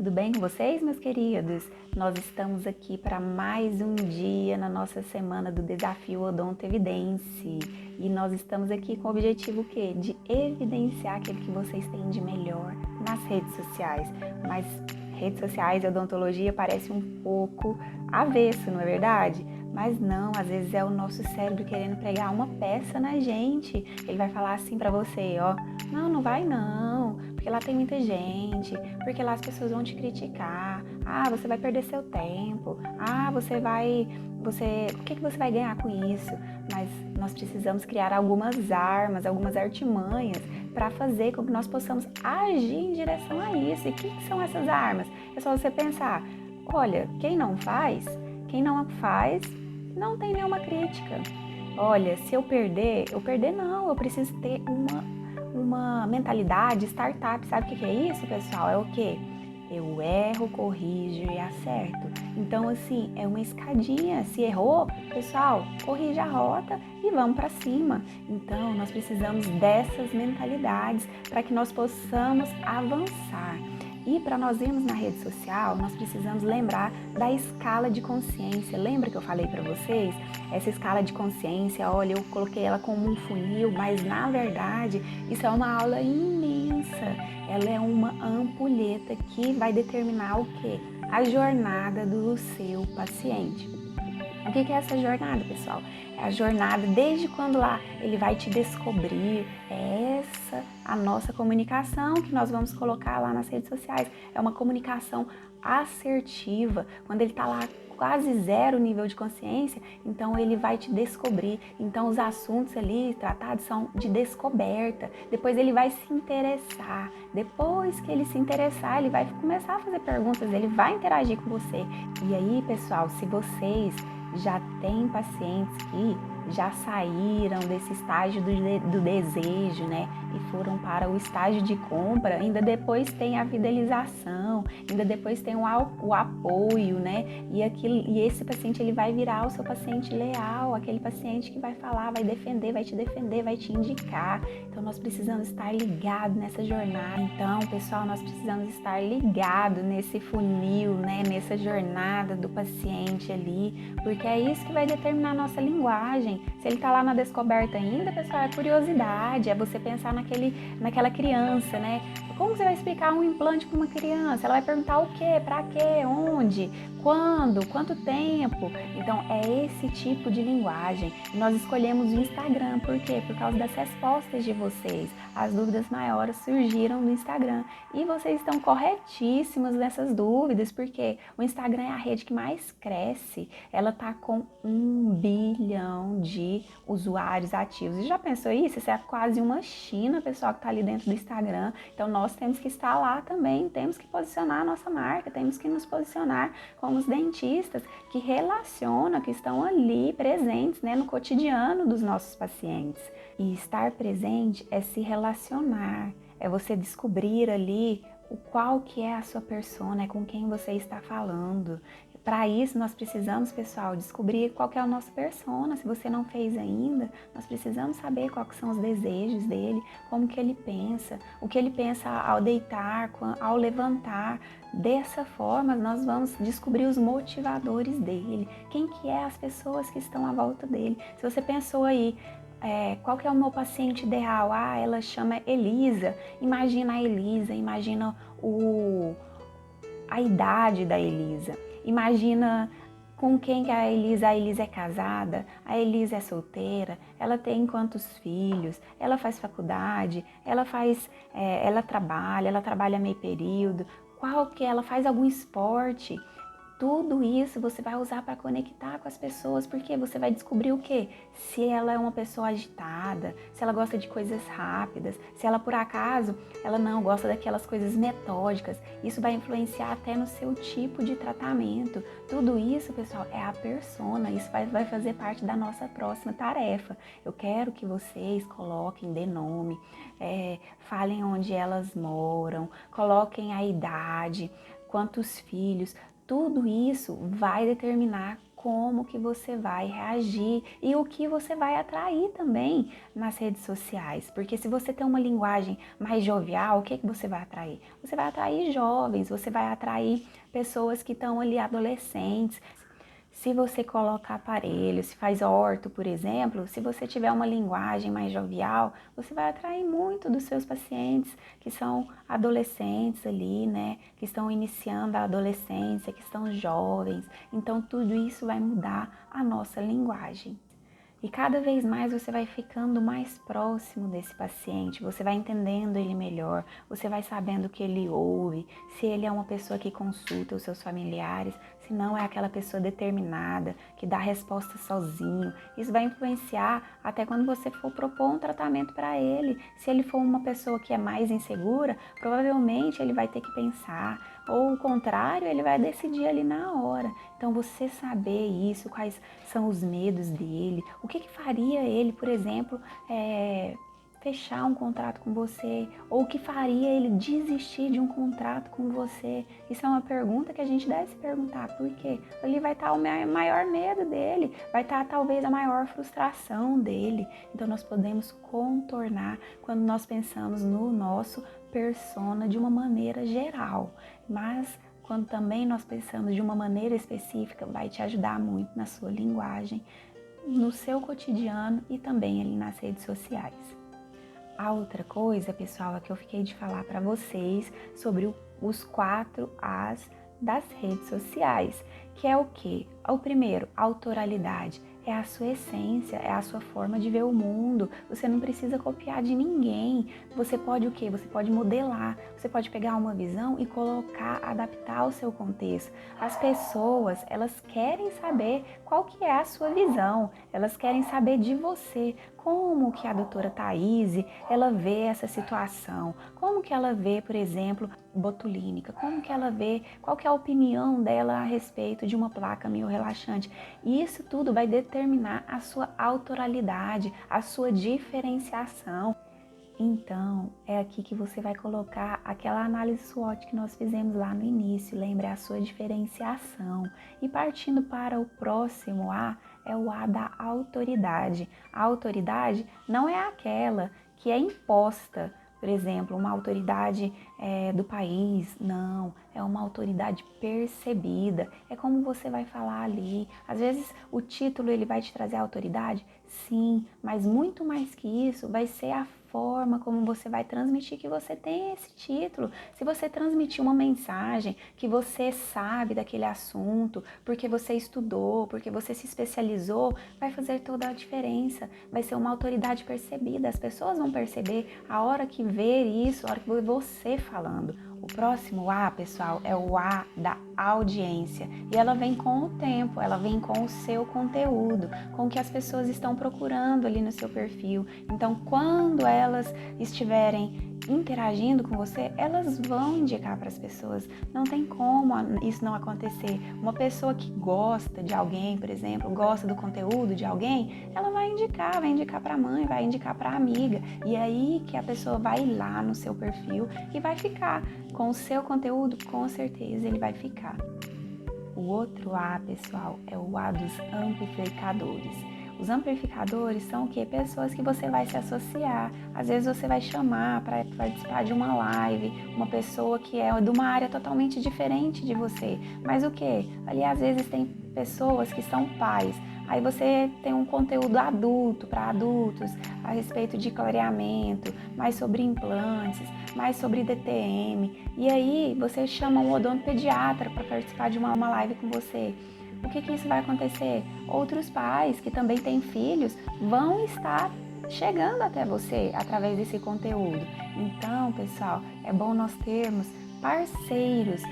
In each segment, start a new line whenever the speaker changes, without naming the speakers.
Tudo bem com vocês, meus queridos? Nós estamos aqui para mais um dia na nossa semana do Desafio Odonto Evidência. E nós estamos aqui com o objetivo o quê? De evidenciar aquilo que vocês têm de melhor nas redes sociais. Mas redes sociais e odontologia parece um pouco avesso, não é verdade? Mas não, às vezes é o nosso cérebro querendo pregar uma peça na gente. Ele vai falar assim para você, ó, não vai não, porque lá tem muita gente, porque lá as pessoas vão te criticar, você vai perder seu tempo, o que você vai ganhar com isso? Mas nós precisamos criar algumas armas, algumas artimanhas para fazer com que nós possamos agir em direção a isso. E o que são essas armas? É só você pensar, olha, quem não faz não tem nenhuma crítica. Olha, se eu perder não, eu preciso ter uma mentalidade startup. Sabe o que é isso, pessoal? É o quê? Eu erro, corrijo e acerto. Então, assim, é uma escadinha. Se errou, pessoal, corrija a rota e vamos para cima. Então, nós precisamos dessas mentalidades para que nós possamos avançar. E para nós irmos na rede social, nós precisamos lembrar da escala de consciência. Lembra que eu falei para vocês? Essa escala de consciência, olha, eu coloquei ela como um funil, mas na verdade isso é uma aula imensa. Ela é uma ampulheta que vai determinar o quê? A jornada do seu paciente. O que é essa jornada, pessoal? É a jornada desde quando lá ele vai te descobrir. É essa a nossa comunicação que nós vamos colocar lá nas redes sociais. É uma comunicação assertiva. Quando ele está lá quase zero nível de consciência, então ele vai te descobrir. Então os assuntos ali tratados são de descoberta. Depois ele vai se interessar. Depois que ele se interessar, ele vai começar a fazer perguntas, ele vai interagir com você. E aí, pessoal, se vocês já tem pacientes que já saíram desse estágio do desejo, né? E foram para o estágio de compra, ainda depois tem a fidelização, ainda depois tem o apoio, né? E esse paciente ele vai virar o seu paciente leal, aquele paciente que vai falar, vai defender, vai te defender, vai te indicar. Então nós precisamos estar ligados nessa jornada. Então, pessoal, nós precisamos estar ligados nesse funil, né? Nessa jornada do paciente ali, porque é isso que vai determinar a nossa linguagem. Se ele está lá na descoberta ainda, pessoal, é curiosidade, é você pensar naquela criança, né? Como você vai explicar um implante para uma criança? Ela vai perguntar o quê, para quê, onde, quando, quanto tempo. Então, é esse tipo de linguagem. E nós escolhemos o Instagram, por quê? Por causa das respostas de vocês. As dúvidas maiores surgiram no Instagram. E vocês estão corretíssimos nessas dúvidas, porque o Instagram é a rede que mais cresce. Ela está com 1 bilhão de usuários ativos. E já pensou isso? Isso é quase uma China, pessoal, que está ali dentro do Instagram. Então, nós temos que estar lá também, temos que posicionar a nossa marca, temos que nos posicionar como os dentistas que relacionam, que estão ali presentes, né, no cotidiano dos nossos pacientes. E estar presente é se relacionar, é você descobrir ali qual que é a sua persona, é com quem você está falando. Para isso, nós precisamos, pessoal, descobrir qual que é a nossa persona. Se você não fez ainda, nós precisamos saber quais são os desejos dele, como que ele pensa, o que ele pensa ao deitar, ao levantar. Dessa forma, nós vamos descobrir os motivadores dele, quem que é as pessoas que estão à volta dele. Se você pensou aí, qual que é o meu paciente ideal? Ela chama Elisa. Imagina a Elisa, imagina a idade da Elisa. Imagina com quem que a Elisa é casada, a Elisa é solteira, ela tem quantos filhos, ela faz faculdade, ela trabalha meio período, ela faz algum esporte. Tudo isso você vai usar para conectar com as pessoas, porque você vai descobrir o quê? Se ela é uma pessoa agitada, se ela gosta de coisas rápidas, se ela por acaso, ela não gosta daquelas coisas metódicas. Isso vai influenciar até no seu tipo de tratamento. Tudo isso, pessoal, é a persona, isso vai fazer parte da nossa próxima tarefa. Eu quero que vocês coloquem, dê nome, falem onde elas moram, coloquem a idade, quantos filhos. Tudo isso vai determinar como que você vai reagir e o que você vai atrair também nas redes sociais. Porque se você tem uma linguagem mais jovial, o que que você vai atrair? Você vai atrair jovens, você vai atrair pessoas que estão ali adolescentes. Se você coloca aparelho, se faz orto, por exemplo, se você tiver uma linguagem mais jovial, você vai atrair muito dos seus pacientes que são adolescentes ali, né? Que estão iniciando a adolescência, que estão jovens. Então, tudo isso vai mudar a nossa linguagem. E cada vez mais você vai ficando mais próximo desse paciente, você vai entendendo ele melhor, você vai sabendo o que ele ouve, se ele é uma pessoa que consulta os seus familiares, se não é aquela pessoa determinada, que dá resposta sozinho. Isso vai influenciar até quando você for propor um tratamento para ele. Se ele for uma pessoa que é mais insegura, provavelmente ele vai ter que pensar, ou o contrário, ele vai decidir ali na hora. Então você saber isso, quais são os medos dele, o que faria ele, por exemplo, fechar um contrato com você, ou o que faria ele desistir de um contrato com você. Isso é uma pergunta que a gente deve se perguntar, por quê? Ali vai estar o maior medo dele, vai estar talvez a maior frustração dele. Então nós podemos contornar quando nós pensamos no nosso persona de uma maneira geral, mas quando também nós pensamos de uma maneira específica, vai te ajudar muito na sua linguagem, no seu cotidiano e também ali nas redes sociais. A outra coisa, pessoal, é que eu fiquei de falar para vocês sobre os 4 As das redes sociais, que é o quê? O primeiro, autoralidade. É a sua essência, é a sua forma de ver o mundo. Você não precisa copiar de ninguém. Você pode o quê? Você pode modelar. Você pode pegar uma visão e colocar, adaptar ao seu contexto. As pessoas, elas querem saber qual que é a sua visão. Elas querem saber de você. Como que a doutora Thaís, ela vê essa situação? Como que ela vê, por exemplo, botulínica? Como que ela vê, qual que é a opinião dela a respeito de uma placa mio-relaxante? E isso tudo vai determinar a sua autoralidade, a sua diferenciação. Então, é aqui que você vai colocar aquela análise SWOT que nós fizemos lá no início, lembra, a sua diferenciação. E partindo para o próximo A, é o A da autoridade. A autoridade não é aquela que é imposta, por exemplo, uma autoridade do país, não, é uma autoridade percebida, é como você vai falar ali. Às vezes o título ele vai te trazer autoridade, sim, mas muito mais que isso vai ser a forma como você vai transmitir que você tem esse título. Se você transmitir uma mensagem que você sabe daquele assunto, porque você estudou, porque você se especializou, vai fazer toda a diferença. Vai ser uma autoridade percebida. As pessoas vão perceber a hora que ver isso, a hora que ver você falando. O próximo A, pessoal, é o A da audiência. E ela vem com o tempo, ela vem com o seu conteúdo, com o que as pessoas estão procurando ali no seu perfil. Então, quando elas estiverem interagindo com você, elas vão indicar para as pessoas. Não tem como isso não acontecer. Uma pessoa que gosta de alguém, por exemplo, gosta do conteúdo de alguém, ela vai indicar para a mãe, vai indicar para a amiga. E aí que a pessoa vai lá no seu perfil e vai ficar com o seu conteúdo, com certeza ele vai ficar. O outro A, pessoal, é o A dos amplificadores. Os amplificadores são o quê? Pessoas que você vai se associar. Às vezes você vai chamar para participar de uma live, uma pessoa que é de uma área totalmente diferente de você. Mas o quê? Ali às vezes tem pessoas que são pais. Aí você tem um conteúdo adulto, para adultos, a respeito de clareamento, mais sobre implantes, mais sobre DTM. E aí você chama um odontopediatra para participar de uma live com você. O que isso vai acontecer? Outros pais que também têm filhos vão estar chegando até você através desse conteúdo. Então, pessoal, é bom nós termos parceiros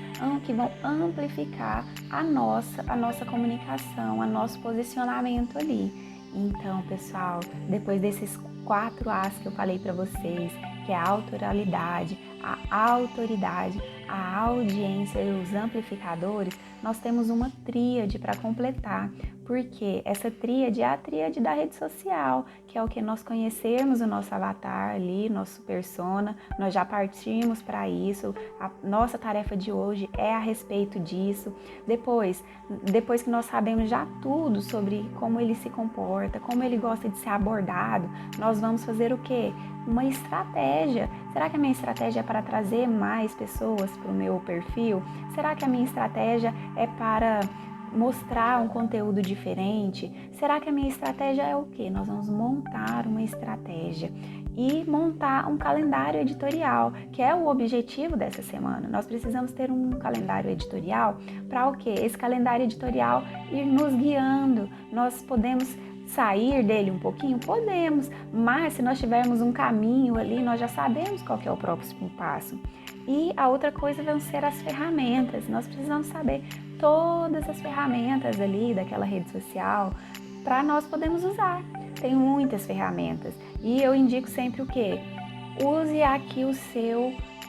que vão amplificar a nossa comunicação, o nosso posicionamento ali. Então, pessoal, depois desses 4 As que eu falei para vocês, que é a autoralidade, a autoridade, a audiência e os amplificadores, nós temos uma tríade para completar, Porque essa tríade é a tríade da rede social, que é o que nós conhecermos o nosso avatar ali, nosso persona, nós já partimos para isso, a nossa tarefa de hoje é a respeito disso. Depois que nós sabemos já tudo sobre como ele se comporta, como ele gosta de ser abordado, nós vamos fazer o quê? Uma estratégia. Será que a minha estratégia é para trazer mais pessoas para o meu perfil? Será que a minha estratégia é para mostrar um conteúdo diferente? Será que a minha estratégia é o quê? Nós vamos montar uma estratégia e montar um calendário editorial, que é o objetivo dessa semana. Nós precisamos ter um calendário editorial para o quê? Esse calendário editorial ir nos guiando. Nós podemos sair dele um pouquinho? Podemos, mas se nós tivermos um caminho ali, nós já sabemos qual que é o próximo passo. E a outra coisa vão ser as ferramentas. Nós precisamos saber todas as ferramentas ali daquela rede social para nós podermos usar. Tem muitas ferramentas e eu indico sempre o quê? Use a que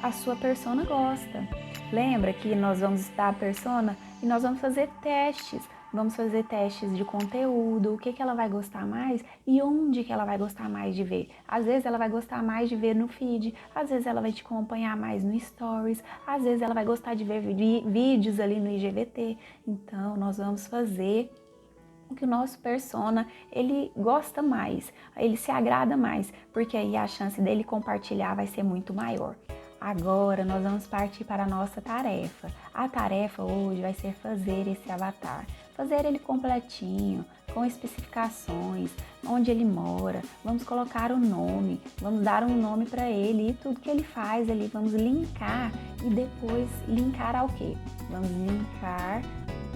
a sua persona gosta. Lembra que nós vamos estudar a persona e nós vamos fazer testes. Vamos fazer testes de conteúdo, o que ela vai gostar mais e onde que ela vai gostar mais de ver. Às vezes ela vai gostar mais de ver no feed, às vezes ela vai te acompanhar mais no stories, às vezes ela vai gostar de ver vídeos ali no IGTV. Então, nós vamos fazer o que o nosso persona, ele gosta mais, ele se agrada mais, porque aí a chance dele compartilhar vai ser muito maior. Agora nós vamos partir para a nossa tarefa. A tarefa hoje vai ser fazer esse avatar, fazer ele completinho, com especificações, onde ele mora, vamos colocar o nome, vamos dar um nome para ele e tudo que ele faz ali, vamos linkar e depois linkar ao quê? Vamos linkar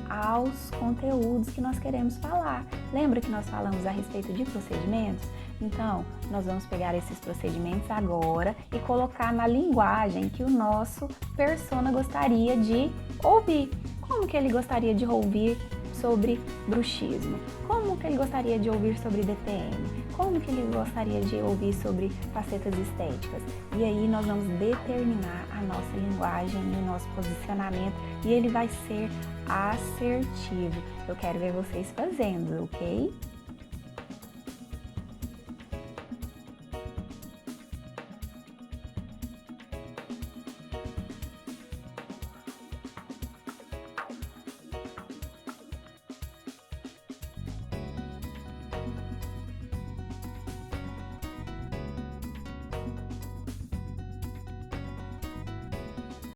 aos conteúdos que nós queremos falar. Lembra que nós falamos a respeito de procedimentos? Então, nós vamos pegar esses procedimentos agora e colocar na linguagem que o nosso persona gostaria de ouvir. Como que ele gostaria de ouvir sobre bruxismo? Como que ele gostaria de ouvir sobre DTM? Como que ele gostaria de ouvir sobre facetas estéticas? E aí nós vamos determinar a nossa linguagem e o nosso posicionamento e ele vai ser assertivo. Eu quero ver vocês fazendo, ok?